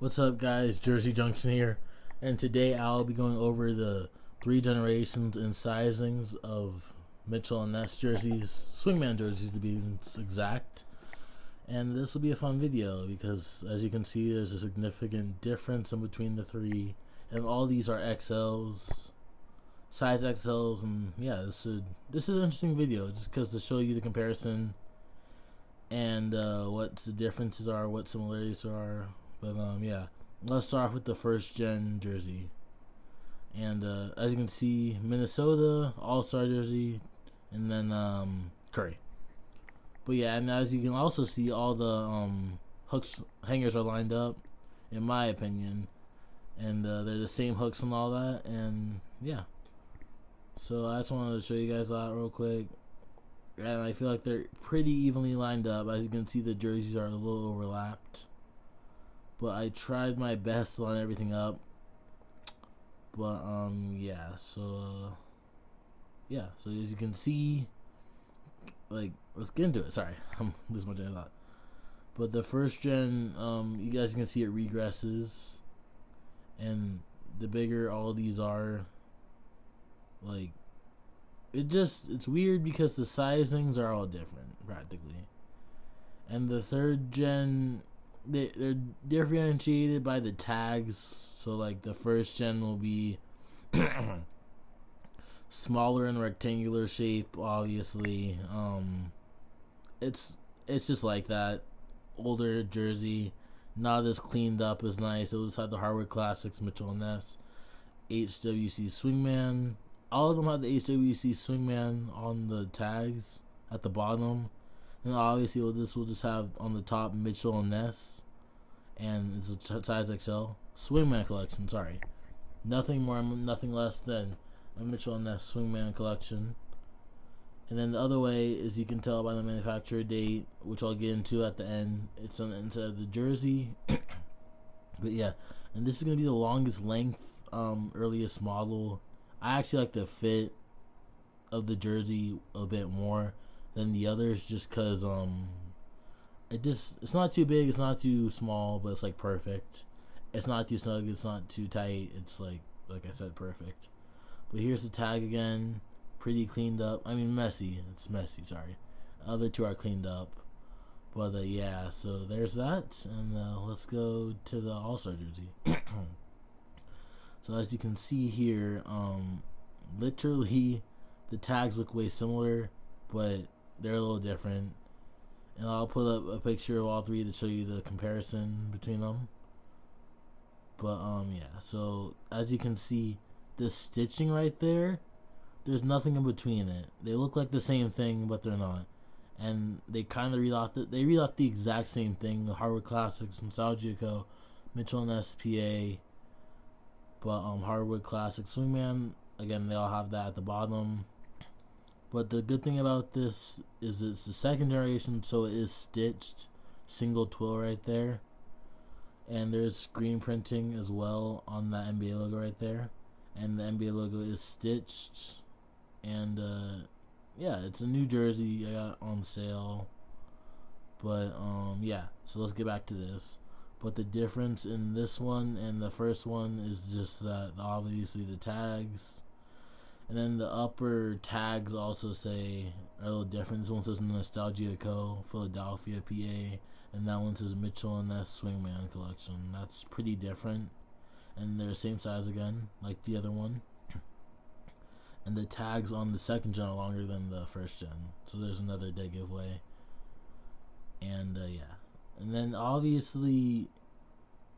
What's up, guys? Jersey Junction here, and today I'll be going over the 3 generations and sizings of Mitchell and Ness jerseys, Swingman jerseys to be exact. And this will be a fun video because, as you can see, there's a significant difference in between the three, and all these are XLs, size XLs, and yeah, this is an interesting video just because to show you the comparison and what the differences are, what similarities are. But yeah, let's start off with the first gen jersey. And as you can see, Minnesota All-Star jersey, and then Curry. But yeah, and as you can also see, all the hangers are lined up, in my opinion, and they're the same hooks and all that. And yeah, so I just wanted to show you guys that real quick. And I feel like they're pretty evenly lined up. As you can see, the jerseys are a little overlapped, but I tried my best to line everything up. But yeah, so so as you can see, like, let's get into it. Sorry, I'm this much I thought. But the first gen, you guys can see it regresses, and the bigger all these are, like, it's weird because the sizings are all different practically. And the third gen, they're differentiated by the tags. So like the first gen will be smaller and rectangular shape, obviously. It's just like that. Older jersey, not as cleaned up as nice. It was had the Hardwood Classics, Mitchell and Ness, HWC Swingman. All of them have the HWC Swingman on the tags at the bottom. And obviously this will just have on the top Mitchell and Ness, and it's a size XL Swingman collection. Sorry, nothing more, nothing less than a Mitchell and Ness Swingman collection. And then the other way is, you can tell by the manufacturer date, which I'll get into at the end. It's on the inside of the jersey. But yeah, and this is gonna be the longest length, earliest model. I actually like the fit of the jersey a bit more than the others, just cause it's not too big, it's not too small, but it's like perfect. It's not too snug, it's not too tight. It's like I said, perfect. But here's the tag again, pretty cleaned up. I mean, messy. It's messy. Sorry. Other two are cleaned up. But yeah, so there's that, and let's go to the All-Star jersey. So as you can see here, literally the tags look way similar, but they're a little different. And I'll put up a picture of all three to show you the comparison between them. But yeah, so as you can see, this stitching right there, there's nothing in between it. They look like the same thing, but they're not. And they kind of read off the exact same thing. The Hardwood Classics, Nostalgia Co., Mitchell and SPA. But Hardwood Classic Swingman, again, they all have that at the bottom. But the good thing about this is it's the second generation, so it is stitched, single twill right there. And there's screen printing as well on that NBA logo right there. And the NBA logo is stitched. And yeah, it's a new jersey I got on sale. But yeah, so let's get back to this. But the difference in this one and the first one is just that obviously the tags, and then the upper tags also say are a little different. This one says Nostalgia Co., Philadelphia, PA, and that one says Mitchell and Ness Swingman Collection. That's pretty different, and they're the same size again, like the other one. And the tags on the second gen are longer than the first gen, so there's another dead giveaway. And yeah. And then obviously,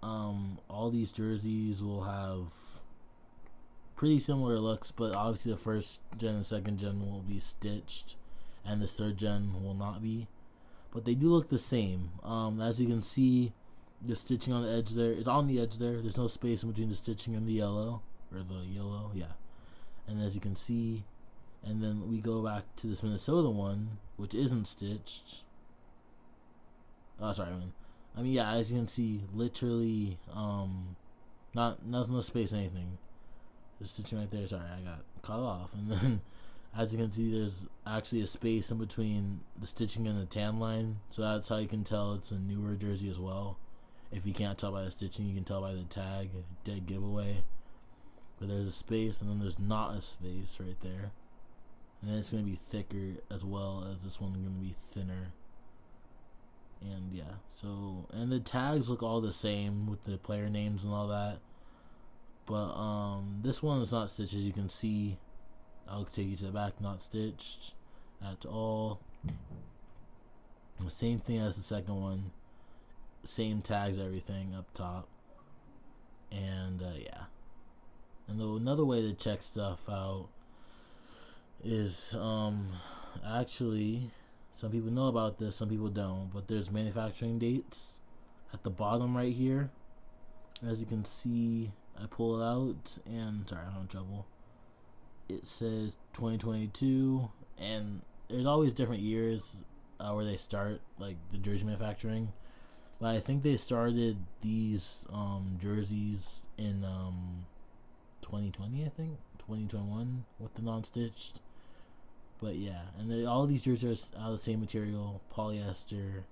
all these jerseys will have pretty similar looks, but obviously the first gen and second gen will be stitched, and this third gen will not be. But they do look the same. As you can see, the stitching on the edge there is on the edge there. There's no space in between the stitching and the yellow, yeah. And as you can see, and then we go back to this Minnesota one, which isn't stitched. Oh, sorry, I mean, yeah, as you can see, literally, no space, anything. The stitching right there, sorry, I got cut off. And then, as you can see, there's actually a space in between the stitching and the tan line, so that's how you can tell it's a newer jersey as well. If you can't tell by the stitching, you can tell by the tag, dead giveaway. But there's a space, and then there's not a space right there. And then it's going to be thicker as well as this one's going to be thinner. And yeah, so, and the tags look all the same with the player names and all that. But this one is not stitched, as you can see. I'll take you to the back, not stitched at all. The same thing as the second one. Same tags, everything up top. And yeah. And another way to check stuff out is actually, some people know about this, some people don't, but there's manufacturing dates at the bottom right here. As you can see, I pull it out, and sorry, I'm having trouble. It says 2022, and there's always different years where they start, like the jersey manufacturing. But I think they started these jerseys in 2020, I think 2021 with the non-stitched. But yeah, and all these jerseys are out of the same material, polyester,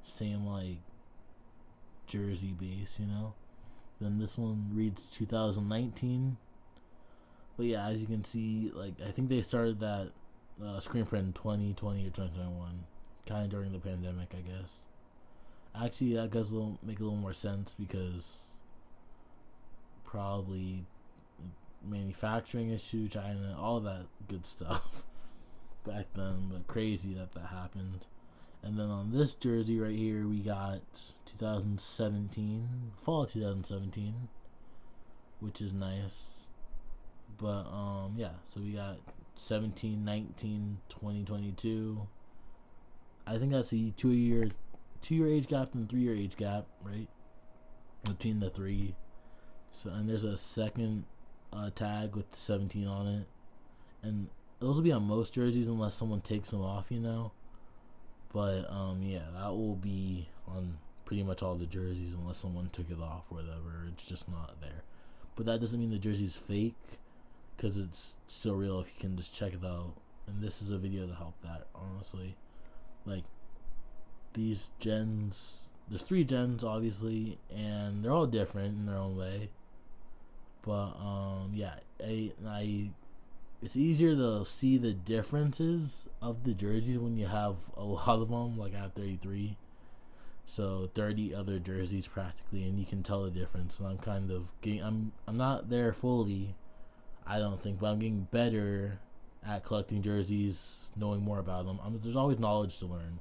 same like jersey base, you know. Then this one reads 2019. But yeah, as you can see, like I think they started that screen print in 2020 or 2021, kind of during the pandemic, I guess. Actually, that does make a little more sense because probably manufacturing issue, China, all that good stuff back then. But crazy that happened. And then on this jersey right here, we got 2017, fall of 2017, which is nice. But yeah, so we got 17, 19, 2022. I think that's a 2 year age gap and 3 year age gap, right? Between the three. So, and there's a second tag with 17 on it. And those will be on most jerseys unless someone takes them off, you know. But yeah, that will be on pretty much all the jerseys unless someone took it off or whatever. It's just not there. But that doesn't mean the jersey's fake, because it's still real if you can just check it out. And this is a video to help that, honestly. Like, these gens, there's 3 gens obviously, and they're all different in their own way. But yeah, it's easier to see the differences of the jerseys when you have a lot of them. Like I have 33, so 30 other jerseys practically, and you can tell the difference. And I'm kind of getting, I'm not there fully, I don't think, but I'm getting better at collecting jerseys, knowing more about them. There's always knowledge to learn.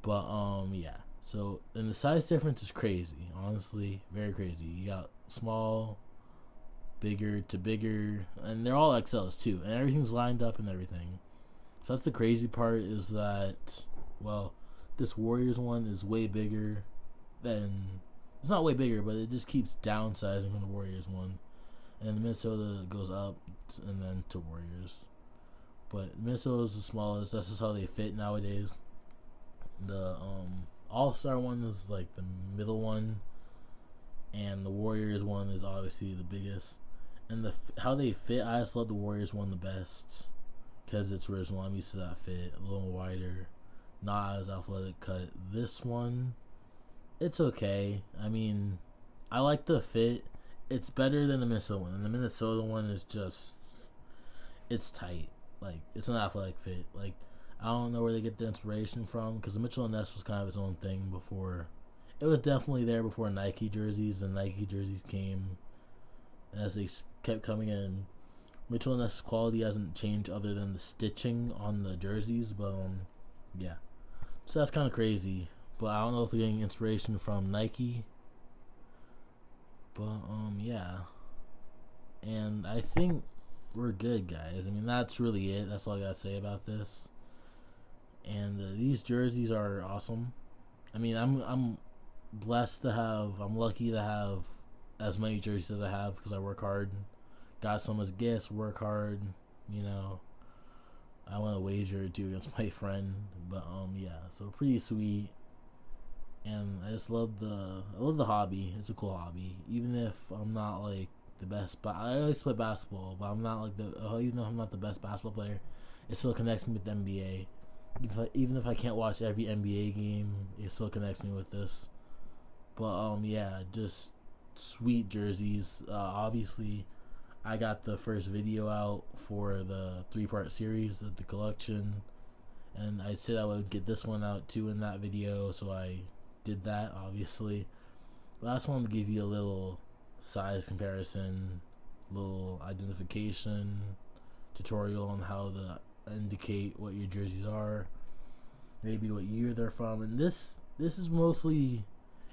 But yeah, so, and the size difference is crazy, honestly, very crazy. You got small, bigger to bigger, and they're all XLs too, and everything's lined up and everything. So that's the crazy part, is that, well, this Warriors one is way bigger than, it's not way bigger, but it just keeps downsizing from the Warriors one. And the Minnesota goes up and then to Warriors. But Minnesota is the smallest. That's just how they fit nowadays. The All-Star one is like the middle one, and the Warriors one is obviously the biggest. And how they fit, I just love the Warriors one the best because it's original. I'm used to that fit, a little wider, not as athletic cut. This one, it's okay. I mean, I like the fit. It's better than the Minnesota one. And the Minnesota one is just, it's tight. Like, it's an athletic fit. Like, I don't know where they get the inspiration from, because the Mitchell and Ness was kind of its own thing before. It was definitely there before Nike jerseys, and Nike jerseys came as they kept coming in. Mitchell and Ness quality hasn't changed other than the stitching on the jerseys, but yeah. So that's kind of crazy. But I don't know if they're getting inspiration from Nike. But yeah. And I think we're good, guys. I mean, that's really it. That's all I gotta say about this. And these jerseys are awesome. I mean, I'm blessed to have, I'm lucky to have as many jerseys as I have, because I work hard. Got some as gifts, work hard, you know. I want to wager or two against my friend, but yeah, so pretty sweet. And I just love the hobby. It's a cool hobby. Even if I'm not like the best, but I always play basketball, but I'm not like even though I'm not the best basketball player, it still connects me with the NBA. Even if I can't watch every NBA game, it still connects me with this. But yeah, just sweet jerseys. Obviously, I got the first video out for the 3-part series of the collection, and I said I would get this one out too in that video, so I did that. Obviously, but I just wanted to give you a little size comparison, little identification tutorial on how to indicate what your jerseys are, maybe what year they're from. And this is mostly,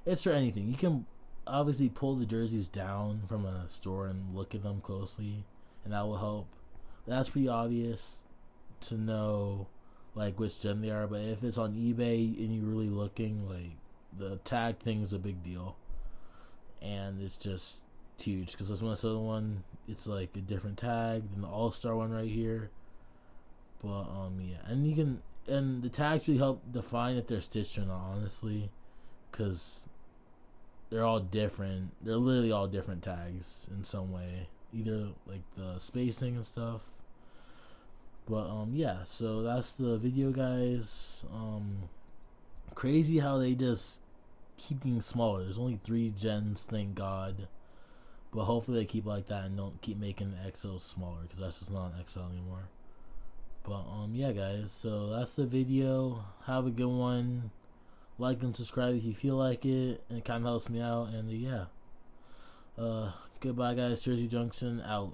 it's for anything. You can obviously pull the jerseys down from a store and look at them closely, and that will help. That's pretty obvious to know like which gen they are. But if it's on eBay and you're really looking, like, the tag thing is a big deal, and it's just huge because this Minnesota one, it's like a different tag than the All-Star one right here. But yeah, and you can, and the tags really help define if they're stitched or not, honestly, because they're all different. They're literally all different tags in some way, either like the spacing and stuff. But yeah, so that's the video, guys. Crazy how they just keep getting smaller. There's only 3 gens, thank God. But hopefully they keep like that and don't keep making the XL smaller, because that's just not an XL anymore. But yeah, guys, so that's the video. Have a good one. Like and subscribe if you feel like it, and it kind of helps me out. And yeah, goodbye, guys. Jersey Junction out.